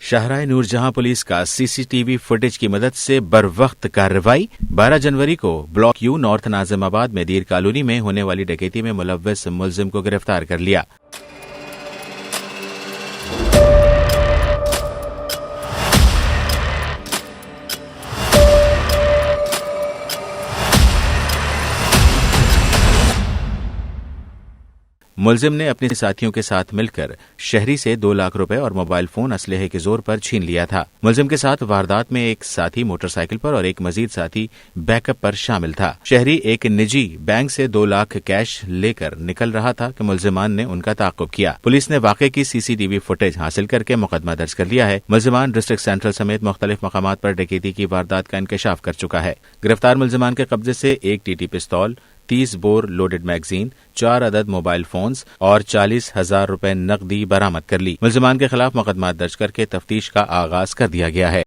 شاہراہ نورجہاں پولیس کا سی C T V footage کی مدد سے بروقت کارروائی 12 جنوری کو بلاک یو نارتھ ناظم آباد میں دیر کالونی میں ہونے والی ڈکیتی میں ملوث ملزم کو گرفتار کر لیا۔ ملزم نے اپنے ساتھیوں کے ساتھ مل کر شہری سے 2 لاکھ روپے اور موبائل فون اسلحے کے زور پر چھین لیا تھا۔ ملزم کے ساتھ واردات میں ایک ساتھی موٹر سائیکل پر اور ایک مزید ساتھی بیک اپ پر شامل تھا۔ شہری ایک نجی بینک سے 2 لاکھ کیش لے کر نکل رہا تھا کہ ملزمان نے ان کا تعاقب کیا۔ پولیس نے واقعے کی سی سی ٹی وی فوٹیج حاصل کر کے مقدمہ درج کر لیا ہے۔ ملزمان ڈسٹرکٹ سینٹرل سمیت مختلف مقامات پر ڈکیتی کی واردات کا انکشاف کر چکا ہے۔ گرفتار ملزمان کے قبضے سے ایک ٹی ٹی پستول، 30 بور لوڈڈ میگزین، 4 عدد موبائل فونز اور 40,000 روپے نقدی برآمد کر لی۔ ملزمان کے خلاف مقدمات درج کر کے تفتیش کا آغاز کر دیا گیا ہے۔